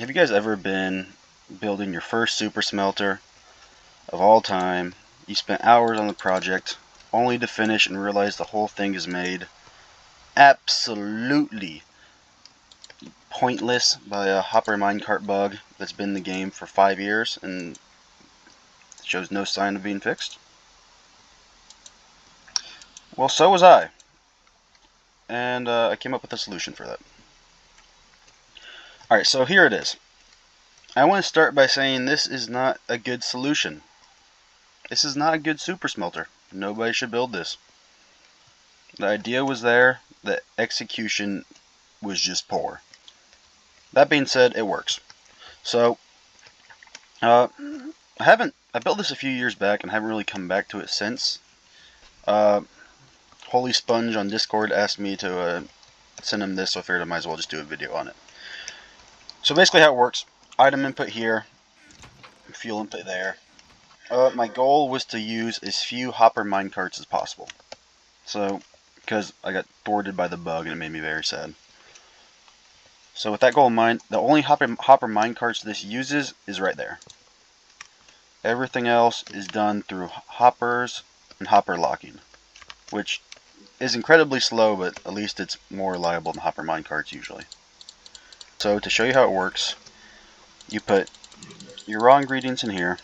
Have you guys ever been building your first super smelter of all time? You spent hours on the project only to finish and realize the whole thing is made absolutely pointless by a hopper minecart bug that's been in the game for 5 years and shows no sign of being fixed? Well, so was I. And I came up with a solution for that. Alright, so here it is. I want to start by saying this is not a good solution. This is not a good super smelter. Nobody should build this. The idea was there, the execution was just poor. That being said, it works. So, I built this a few years back and haven't really come back to it since. Holy Sponge on Discord asked me to send him this, so I figured I might as well just do a video on it. So basically how it works, item input here, fuel input there. My goal was to use as few hopper minecarts as possible. So, because I got thwarted by the bug and it made me very sad. So with that goal in mind, the only hopper minecarts this uses is right there. Everything else is done through hoppers and hopper locking, which is incredibly slow, but at least it's more reliable than hopper minecarts usually. So to show you how it works, you put your raw ingredients in here,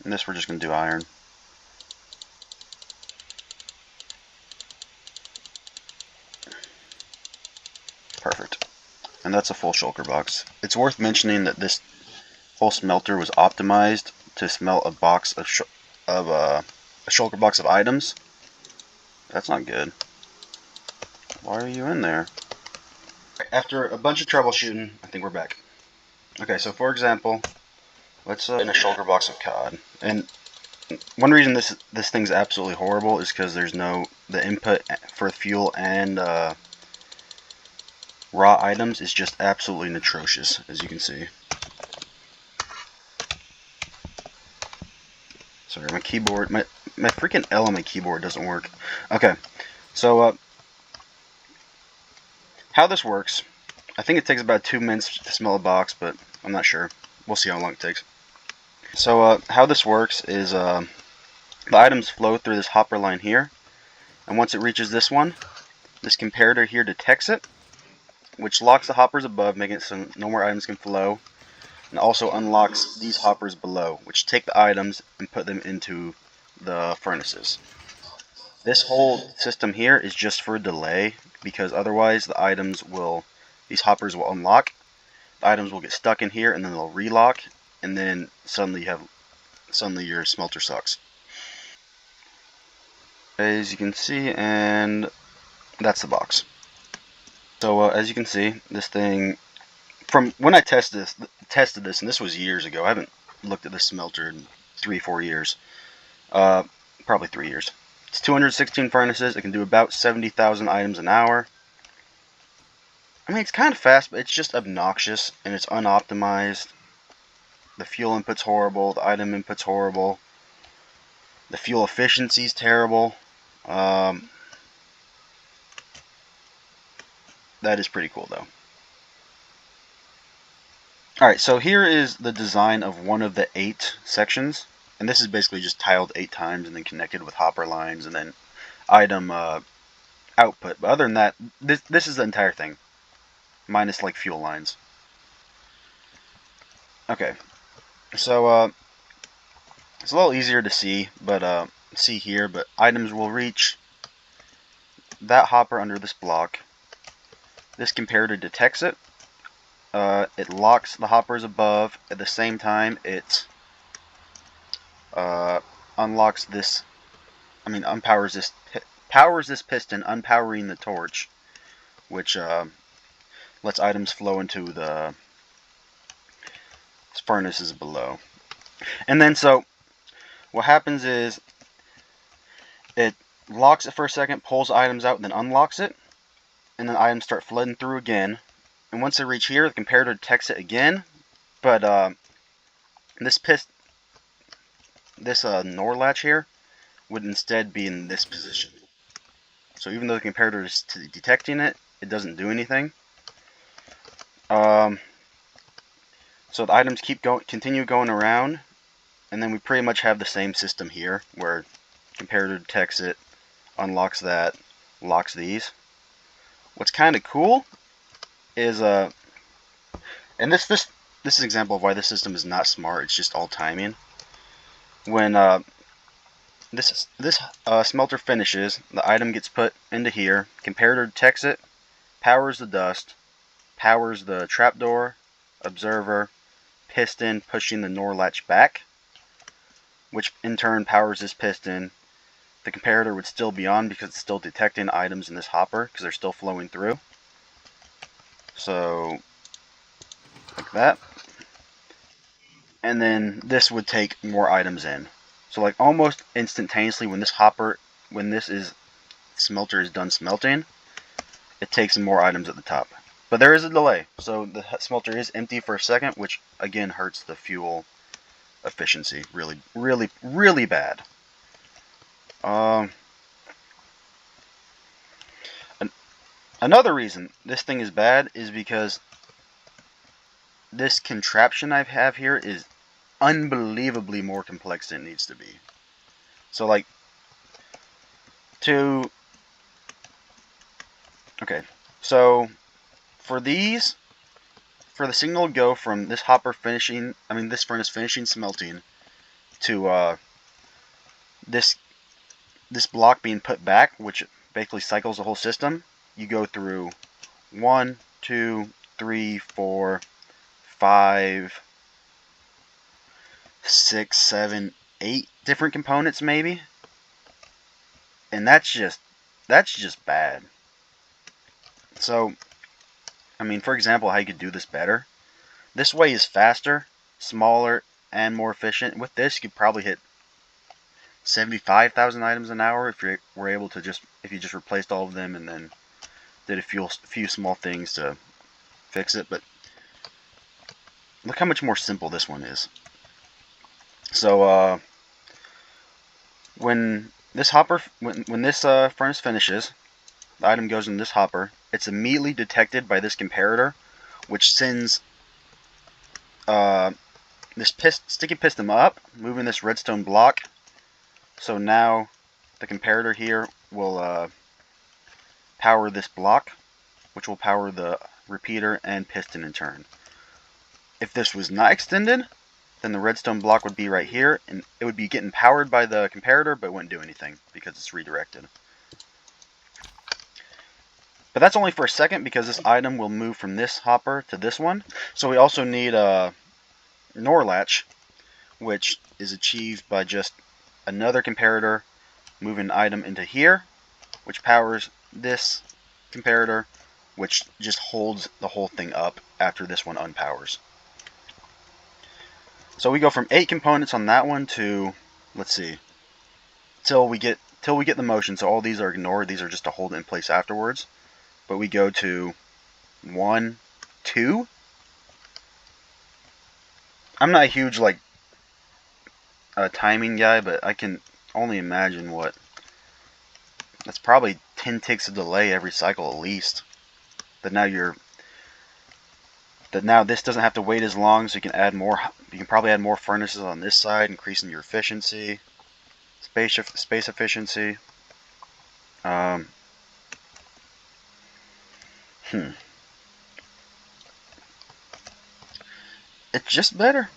and this we're just going to do iron. Perfect. And that's a full shulker box. It's worth mentioning that this whole smelter was optimized to smelt a box of a shulker box of items. That's not good. Why are you in there? After a bunch of troubleshooting, I think we're back. Okay, so for example, let's in a shulker box of cod. And one reason this thing's absolutely horrible is because there's the input for fuel and raw items is just absolutely atrocious, as you can see. Sorry, my keyboard, my freaking L on my keyboard doesn't work. Okay, so how this works, I think it takes about 2 minutes to smell a box, but I'm not sure. We'll see how long it takes. So how this works is the items flow through this hopper line here, and once it reaches this one, this comparator here detects it, which locks the hoppers above, making it so no more items can flow, and also unlocks these hoppers below, which take the items and put them into the furnaces. This whole system here is just for delay, because otherwise these hoppers will unlock, the items will get stuck in here, and then they'll relock, and then suddenly your smelter sucks. As you can see, and that's the box. So as you can see, this thing, from when I tested this, and this was years ago. I haven't looked at this smelter in 3-4 years. Probably 3 years. It's 216 furnaces. It can do about 70,000 items an hour. I mean, it's kind of fast, but it's just obnoxious, and it's unoptimized. The fuel input's horrible. The item input's horrible. The fuel efficiency's terrible. That is pretty cool, though. Alright, so here is the design of one of the 8 sections. And this is basically just tiled 8 times and then connected with hopper lines and then item output. But other than that, this is the entire thing. Minus, like, fuel lines. Okay. So, it's a little easier to see, but, see here, but items will reach that hopper under this block. This comparator detects it. It locks the hoppers above. At the same time, it unlocks this. Powers this piston, unpowering the torch, which lets items flow into the furnaces below. And then, so what happens is it locks it for a second, pulls items out, and then unlocks it, and then items start flooding through again. And once they reach here, the comparator detects it again, but this NOR latch here would instead be in this position. So even though the comparator is detecting it, it doesn't do anything. So the items continue going around, and then we pretty much have the same system here, where comparator detects it, unlocks that, locks these. What's kind of cool is and this is an example of why this system is not smart. It's just all timing. When this smelter finishes, the item gets put into here. Comparator detects it, powers the dust, powers the trapdoor, observer, piston pushing the NOR latch back, which in turn powers this piston. The comparator would still be on because it's still detecting items in this hopper because they're still flowing through. So, like that. And then this would take more items in. So like almost instantaneously when this smelter is done smelting, it takes more items at the top. But there is a delay, so the smelter is empty for a second, which again hurts the fuel efficiency really, really, really bad. Another reason this thing is bad is because this contraption I have here is unbelievably more complex than it needs to be. So like so for the signal to go from this this furnace finishing smelting to this block being put back, which basically cycles the whole system, you go through 1, 2, 3, 4, 5, 6, 7, 8 different components maybe. And that's just bad. So, I mean, for example, how you could do this better. This way is faster, smaller, and more efficient. With this, you could probably hit 75,000 items an hour if you were able to if you just replaced all of them and then did a few small things to fix it. But look how much more simple this one is. So when this furnace finishes, the item goes in this hopper. It's immediately detected by this comparator, which sends this sticky piston up, moving this redstone block. So now the comparator here will power this block, which will power the repeater and piston in turn. If this was not extended, then the redstone block would be right here, and it would be getting powered by the comparator, but it wouldn't do anything because it's redirected. But that's only for a second because this item will move from this hopper to this one. So we also need a NOR latch, which is achieved by just another comparator moving an item into here, which powers this comparator, which just holds the whole thing up after this one unpowers. So we go from 8 components on that one to, let's see, till we get the motion. So all these are ignored. These are just to hold it in place afterwards. But we go to 1, 2. I'm not a huge timing guy, but I can only imagine that's probably 10 ticks of delay every cycle at least. That now this doesn't have to wait as long, so you can add more. You can probably add more furnaces on this side, increasing your efficiency, space efficiency. It's just better.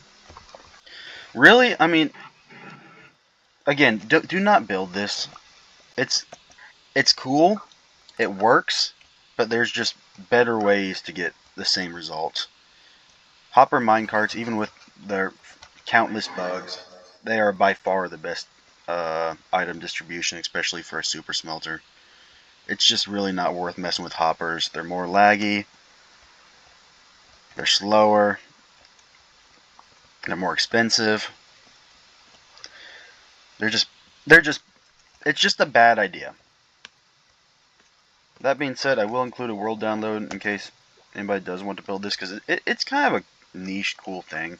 Really, I mean, again, do not build this. It's cool, it works, but there's just better ways to get the same results. Hopper minecarts, even with their countless bugs, they are by far the best item distribution, especially for a super smelter. It's just really not worth messing with hoppers. They're more laggy, they're slower, they're more expensive. It's just a bad idea. That being said, I will include a world download in case anybody does want to build this, because it's kind of a niche, cool thing.